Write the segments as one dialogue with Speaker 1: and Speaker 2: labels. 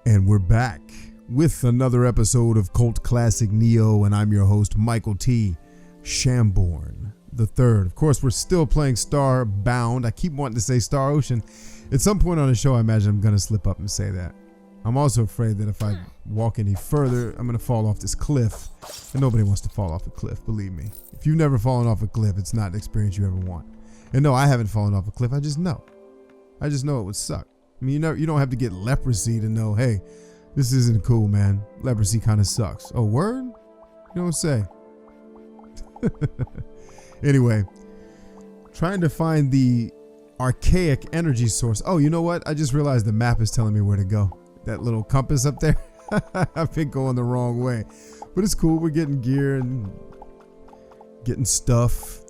Speaker 1: And we're back with another episode of Cult Classic Neo, and I'm your host, Michael T. Shamborn III. Of course, we're still playing Starbound. I keep wanting to say Star Ocean. At some point on the show, I imagine I'm going to slip up and say that. I'm also afraid that if I walk any further, I'm going to fall off this cliff. And nobody wants to fall off a cliff, believe me. If you've never fallen off a cliff, it's not an experience you ever want. And no, I haven't fallen off a cliff. I just know. It would suck. I mean, you don't have to get leprosy to know, hey, this isn't cool, man. Leprosy kind of sucks. Oh, word? You don't say. Anyway, trying to find the archaic energy source. Oh, you know what? I just realized the map is telling me where to go. That little compass up there. I've been going the wrong way. But it's cool. We're getting gear and getting stuff.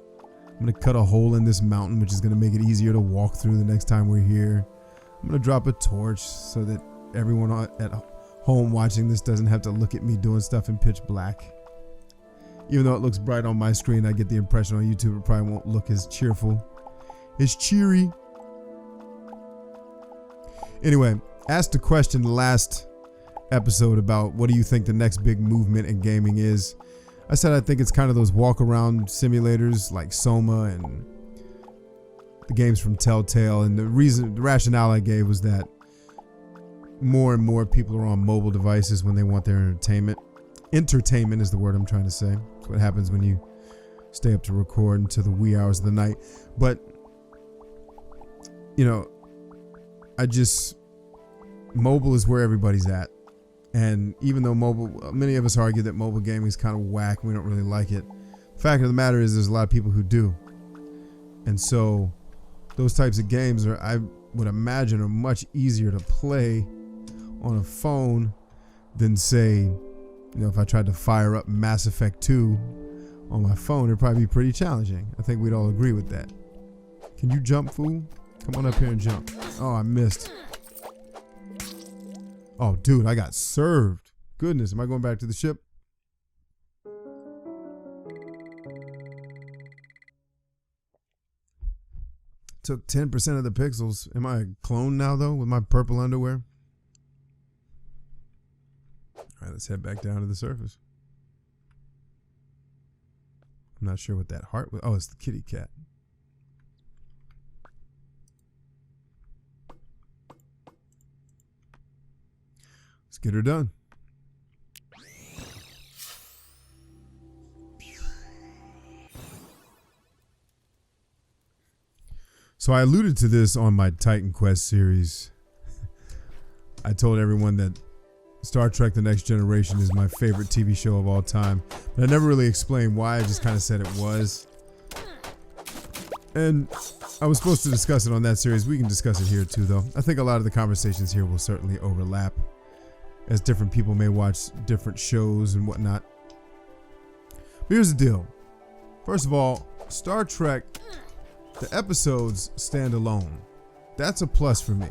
Speaker 1: I'm going to cut a hole in this mountain, which is going to make it easier to walk through the next time we're here. I'm going to drop a torch so that everyone at home watching this doesn't have to look at me doing stuff in pitch black. Even though it looks bright on my screen, I get the impression on YouTube it probably won't look as cheerful. It's cheery. Anyway, asked a question last episode about what do you think the next big movement in gaming is. I said I think it's kind of those walk around simulators like Soma and the games from Telltale, and the rationale I gave was that more and more people are on mobile devices when they want their entertainment. Entertainment is the word I'm trying to say. It's what happens when you stay up to record into the wee hours of the night. But, you know, mobile is where everybody's at. And even though many of us argue that mobile gaming is kind of whack, we don't really like it. The fact of the matter is there's a lot of people who do. And so those types of games I would imagine, are much easier to play on a phone than, say, if I tried to fire up Mass Effect 2 on my phone, it'd probably be pretty challenging. I think we'd all agree with that. Can you jump, fool? Come on up here and jump. Oh, I missed. Oh, dude, I got served. Goodness, am I going back to the ship? Took 10% of the pixels. Am I a clone now, though, with my purple underwear? All right, let's head back down to the surface. I'm not sure what that heart was. Oh, it's the kitty cat. Let's get her done. So I alluded to this on my Titan Quest series. I told everyone that Star Trek The Next Generation is my favorite TV show of all time. But I never really explained why. I just kind of said it was. And I was supposed to discuss it on that series. We can discuss it here too, though. I think a lot of the conversations here will certainly overlap, as different people may watch different shows and whatnot. But here's the deal. First of all, Star Trek, the episodes stand alone. That's a plus for me.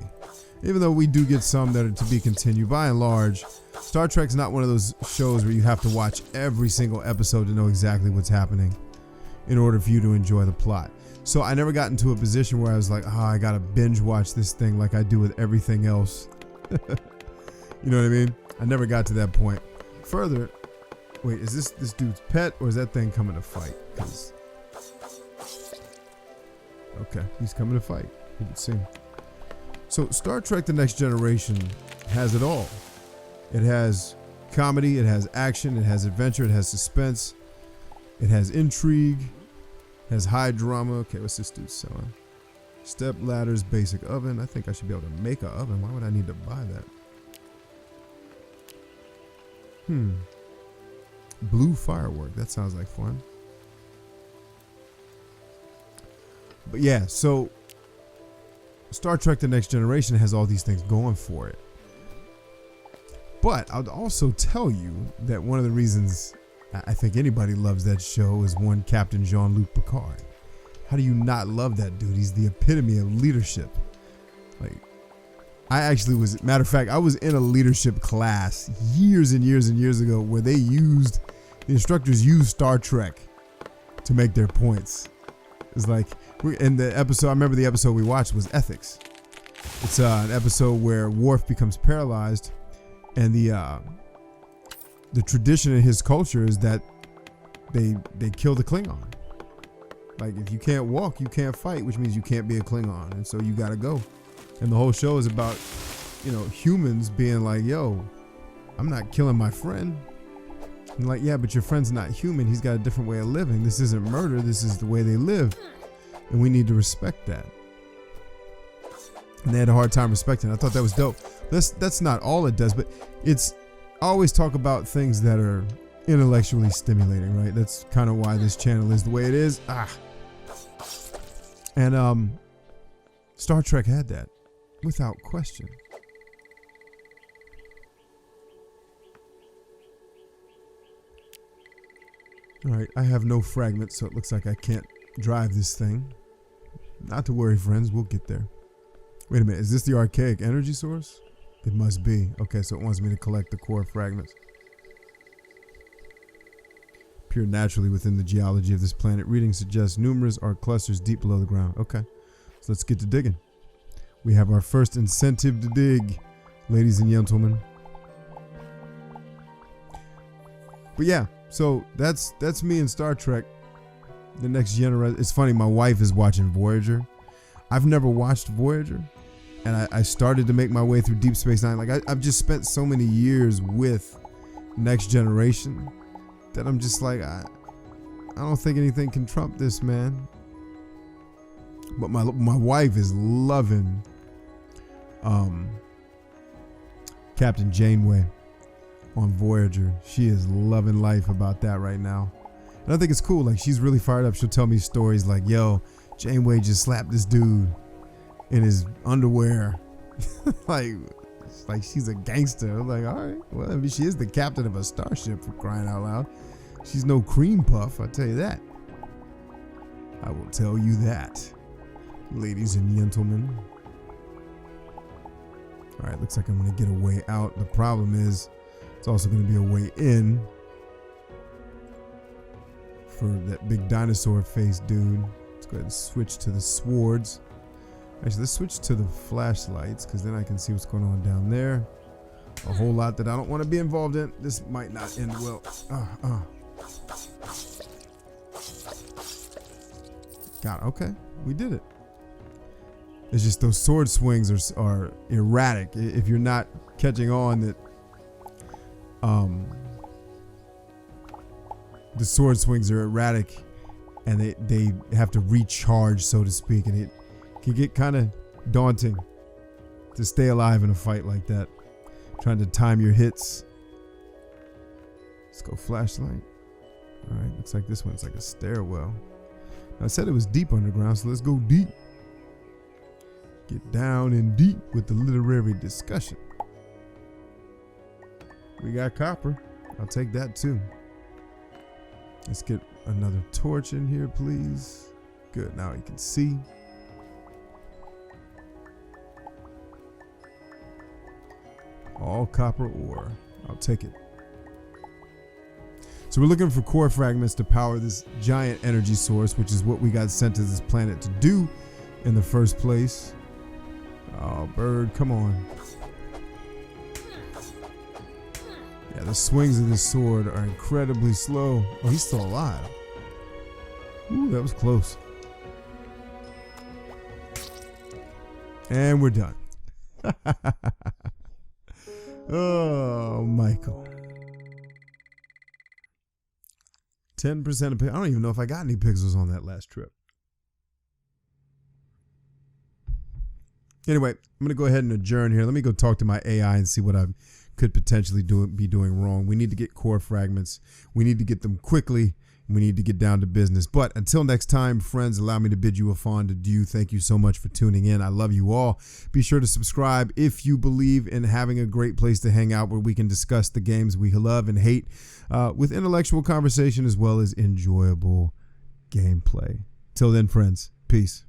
Speaker 1: Even though we do get some that are to be continued, by and large, Star Trek's not one of those shows where you have to watch every single episode to know exactly what's happening in order for you to enjoy the plot. So I never got into a position where I was like, I gotta binge watch this thing like I do with everything else. You know what I mean? I never got to that point. Further, wait, is this dude's pet, or is that thing coming to fight? Okay, he's coming to fight. You can see. So Star Trek The Next Generation has it all. It has comedy, it has action, it has adventure, it has suspense, it has intrigue, it has high drama. Okay, what's this dude selling? Step ladders, basic oven. I think I should be able to make an oven. Why would I need to buy that? Blue firework. That sounds like fun. But yeah, so Star Trek The Next Generation has all these things going for it. But I'll also tell you that one of the reasons I think anybody loves that show is one Captain Jean-Luc Picard. How do you not love that dude? He's the epitome of leadership. Like, I actually was, matter of fact, I was in a leadership class years and years and years ago where the instructors used Star Trek to make their points. It's like, in the episode, I remember the episode we watched was ethics. It's an episode where Worf becomes paralyzed And the tradition in his culture is that they kill the Klingon. Like, if you can't walk, you can't fight, which means you can't be a Klingon, and so you gotta go. And the whole show is about, you know, humans being like, yo, I'm not killing my friend. And like, yeah, but your friend's not human. He's got a different way of living. This isn't murder. This is the way they live. And we need to respect that. And they had a hard time respecting it. I thought that was dope. That's not all it does, but it's, I always talk about things that are intellectually stimulating, right? That's kind of why this channel is the way it is. And Star Trek had that, without question. All right, I have no fragments, so it looks like I can't drive this thing. Not to worry, friends, we'll get there. Wait a minute, is this the archaic energy source? It must be. Okay, so it wants me to collect the core fragments. Appear naturally within the geology of this planet. Reading suggests numerous arc clusters deep below the ground. Okay, so let's get to digging. We have our first incentive to dig, ladies and gentlemen. But yeah, so that's me in Star Trek. The next generation. It's funny, my wife is watching Voyager. I've never watched Voyager, and I started to make my way through Deep Space Nine. Like I've just spent so many years with Next Generation that I'm just like, I don't think anything can trump this, man. But my wife is loving Captain Janeway on Voyager. She is loving life about that right now. And I think it's cool. Like, she's really fired up. She'll tell me stories like, yo, Janeway just slapped this dude in his underwear. like she's a gangster. I'm like, all right, well, I mean, she is the captain of a starship, for crying out loud. She's no cream puff, I'll tell you that. I will tell you that, ladies and gentlemen. All right, looks like I'm gonna get a way out. The problem is, it's also gonna be a way in for that big dinosaur face dude. Let's go ahead and switch to the swords. Actually, let's switch to the flashlights, because then I can see what's going on down there. A whole lot that I don't want to be involved in. This might not end well. Got it. Okay, we did it. It's just those sword swings are erratic. If you're not catching on that the sword swings are erratic, and they have to recharge, so to speak, and it can get kind of daunting to stay alive in a fight like that, trying to time your hits. Let's go flashlight. All right, looks like this one's like a stairwell. I said it was deep underground, so let's go deep. Get down and deep with the literary discussion. We got copper. I'll take that too. Let's get another torch in here, please. Good, now you can see. All copper ore. I'll take it. So we're looking for core fragments to power this giant energy source, which is what we got sent to this planet to do in the first place. Oh, bird, come on. Yeah, the swings of this sword are incredibly slow. Oh, he's still alive. Ooh, that was close. And we're done. Oh, Michael. 10% of pixels. I don't even know if I got any pixels on that last trip. Anyway, I'm going to go ahead and adjourn here. Let me go talk to my AI and see what I could potentially be doing wrong. We need to get core fragments. We need to get them quickly. We need to get down to business. But until next time, friends, allow me to bid you a fond adieu. Thank you so much for tuning in. I love you all. Be sure to subscribe if you believe in having a great place to hang out where we can discuss the games we love and hate with intellectual conversation as well as enjoyable gameplay. Till then, friends, peace.